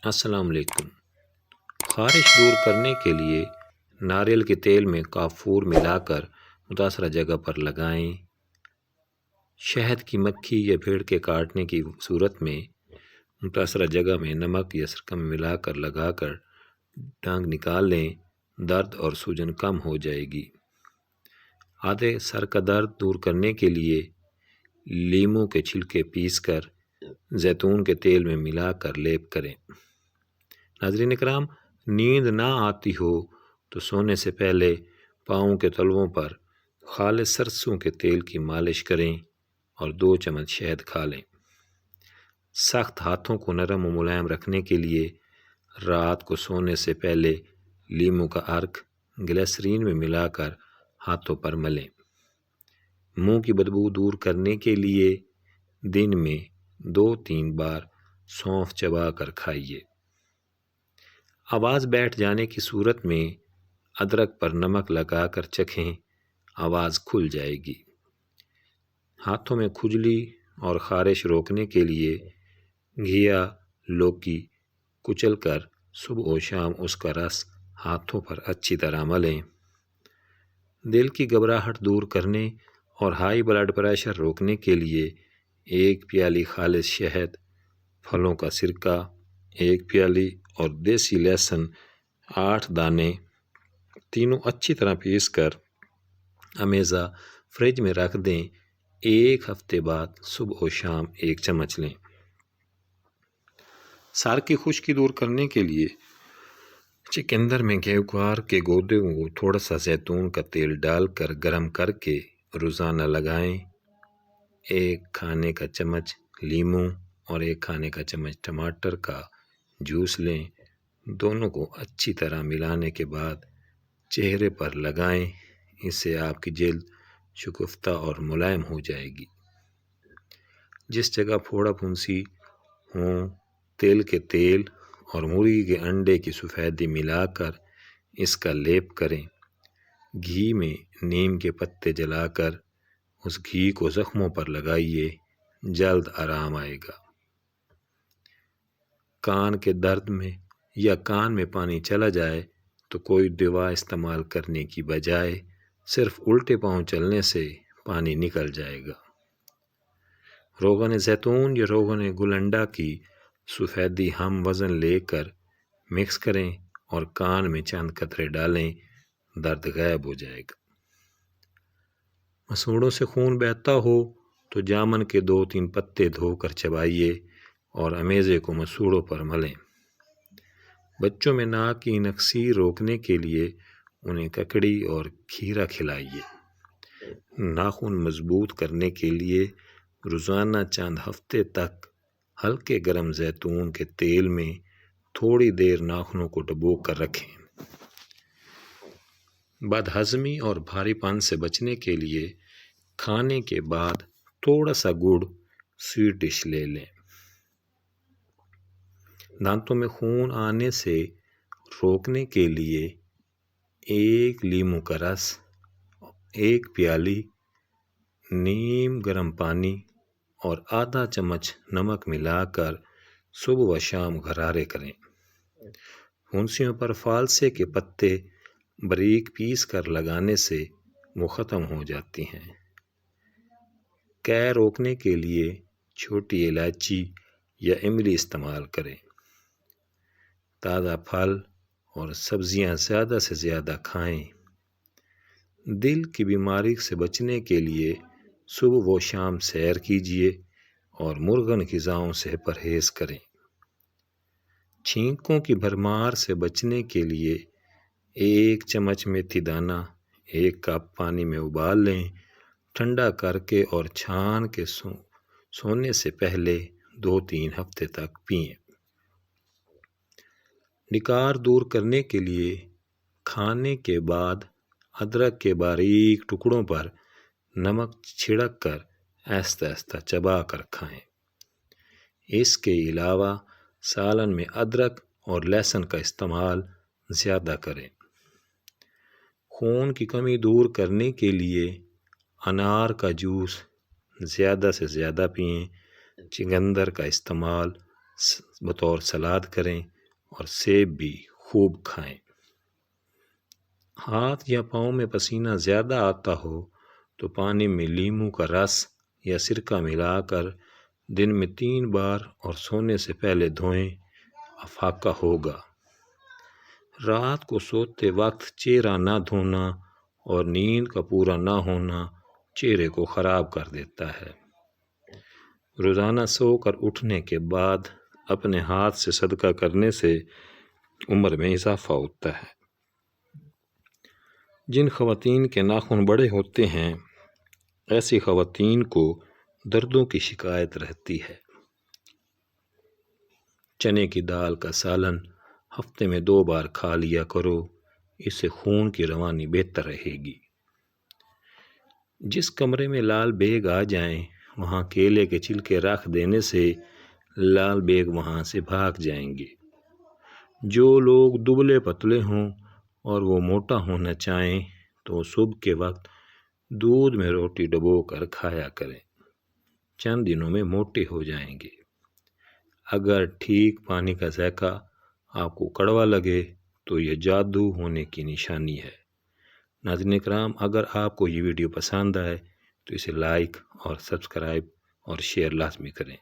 السلام علیکم۔ خارش دور کرنے کے لیے ناریل کے تیل میں کافور ملا کر متاثرہ جگہ پر لگائیں۔ شہد کی مکھی یا بھیڑ کے کاٹنے کی صورت میں متاثرہ جگہ میں نمک یا سرکہ ملا کر لگا کر ڈانگ نکال لیں، درد اور سوجن کم ہو جائے گی۔ آدھے سر کا درد دور کرنے کے لیے لیموں کے چھلکے پیس کر زیتون کے تیل میں ملا کر لیپ کریں۔ ناظرین اکرام، نیند نہ آتی ہو تو سونے سے پہلے پاؤں کے تلووں پر خالص سرسوں کے تیل کی مالش کریں اور 2 چمچ شہد کھا لیں۔ سخت ہاتھوں کو نرم و ملائم رکھنے کے لیے رات کو سونے سے پہلے لیموں کا عرق گلیسرین میں ملا کر ہاتھوں پر ملیں۔ منہ کی بدبو دور کرنے کے لیے دن میں 2-3 بار سونف چبا کر کھائیے۔ آواز بیٹھ جانے کی صورت میں ادرک پر نمک لگا کر چکھیں، آواز کھل جائے گی۔ ہاتھوں میں کھجلی اور خارش روکنے کے لیے گھیا لوکی کچل کر صبح و شام اس کا رس ہاتھوں پر اچھی طرح ملیں۔ دل کی گھبراہٹ دور کرنے اور ہائی بلڈ پریشر روکنے کے لیے 1 پیالی خالص شہد، پھلوں کا سرکہ 1 پیالی اور دیسی لہسن 8 دانے، تینوں اچھی طرح پیس کر ہمیشہ فریج میں رکھ دیں۔ 1 ہفتے بعد صبح و شام 1 چمچ لیں۔ سر کی خشکی دور کرنے کے لیے چکندر میں گھیوکوار کے گودوں کو تھوڑا سا زیتون کا تیل ڈال کر گرم کر کے روزانہ لگائیں۔ 1 کھانے کا چمچ لیموں اور 1 کھانے کا چمچ ٹماٹر کا جوس لیں۔ دونوں کو اچھی طرح ملانے کے بعد چہرے پر لگائیں، اس سے آپ کی جلد شکفتہ اور ملائم ہو جائے گی۔ جس جگہ پھوڑا پھنسی ہوں، تل کے تیل اور مرغی کے انڈے کی سفیدی ملا کر اس کا لیپ کریں۔ گھی میں نیم کے پتے جلا کر اس گھی کو زخموں پر لگائیے، جلد آرام آئے گا۔ کان کے درد میں یا کان میں پانی چلا جائے تو کوئی دوا استعمال کرنے کی بجائے صرف الٹے پاؤں چلنے سے پانی نکل جائے گا۔ روغن زیتون یا روغن گلنڈا کی سفیدی ہم وزن لے کر مکس کریں اور کان میں چند قطرے ڈالیں، درد غائب ہو جائے گا۔ مسوڑوں سے خون بہتا ہو تو جامن کے 2-3 پتے دھو کر چبائیے اور امیزے کو مسوڑوں پر ملیں۔ بچوں میں ناک کی نکسی روکنے کے لیے انہیں ککڑی اور کھیرا کھلائیے۔ ناخن مضبوط کرنے کے لیے روزانہ چند ہفتے تک ہلکے گرم زیتون کے تیل میں تھوڑی دیر ناخنوں کو ڈبو کر رکھیں۔ بد ہضمی اور بھاری پن سے بچنے کے لیے کھانے کے بعد تھوڑا سا گڑ سویٹ ڈش لے لیں۔ دانتوں میں خون آنے سے روکنے کے لیے 1 لیموں کا رس، 1 پیالی نیم گرم پانی اور آدھا چمچ نمک ملا کر صبح و شام غرارے کریں۔ پھنسیوں پر فالسے کے پتے باریک پیس کر لگانے سے وہ ختم ہو جاتی ہیں۔ قے روکنے کے لیے چھوٹی الائچی یا املی استعمال کریں۔ تازہ پھل اور سبزیاں زیادہ سے زیادہ کھائیں۔ دل کی بیماری سے بچنے کے لیے صبح و شام سیر کیجیے اور مرغن غذاؤں سے پرہیز کریں۔ چھینکوں کی بھرمار سے بچنے کے لیے 1 چمچ میتھی دانہ 1 کپ پانی میں ابال لیں، ٹھنڈا کر کے اور چھان کے سونے سے پہلے 2-3 ہفتے تک پئیں۔ ڈکار دور کرنے کے لیے کھانے کے بعد ادرک کے باریک ٹکڑوں پر نمک چھڑک کر آہستہ آہستہ چبا کر کھائیں۔ اس کے علاوہ سالن میں ادرک اور لہسن کا استعمال زیادہ کریں۔ خون کی کمی دور کرنے کے لیے انار کا جوس زیادہ سے زیادہ پئیں۔ چقندر کا استعمال بطور سلاد کریں اور سیب بھی خوب کھائیں۔ ہاتھ یا پاؤں میں پسینہ زیادہ آتا ہو تو پانی میں لیموں کا رس یا سرکہ ملا کر دن میں 3 بار اور سونے سے پہلے دھوئیں، افاقہ ہوگا۔ رات کو سوتے وقت چہرہ نہ دھونا اور نیند کا پورا نہ ہونا چہرے کو خراب کر دیتا ہے۔ روزانہ سو کر اٹھنے کے بعد اپنے ہاتھ سے صدقہ کرنے سے عمر میں اضافہ ہوتا ہے۔ جن خواتین کے ناخن بڑے ہوتے ہیں ایسی خواتین کو دردوں کی شکایت رہتی ہے۔ چنے کی دال کا سالن ہفتے میں 2 بار کھا لیا کرو، اس سے خون کی روانی بہتر رہے گی۔ جس کمرے میں لال بیگ آ جائیں وہاں کیلے کے چھلکے رکھ دینے سے لال بیگ وہاں سے بھاگ جائیں گے۔ جو لوگ دبلے پتلے ہوں اور وہ موٹا ہونا چاہیں تو صبح کے وقت دودھ میں روٹی ڈبو کر کھایا کریں، چند دنوں میں موٹے ہو جائیں گے۔ اگر ٹھیک پانی کا ذائقہ آپ کو کڑوا لگے تو یہ جادو ہونے کی نشانی ہے۔ ناظرین کرام، اگر آپ کو یہ ویڈیو پسند آئے تو اسے لائک اور سبسکرائب اور شیئر لازمی کریں۔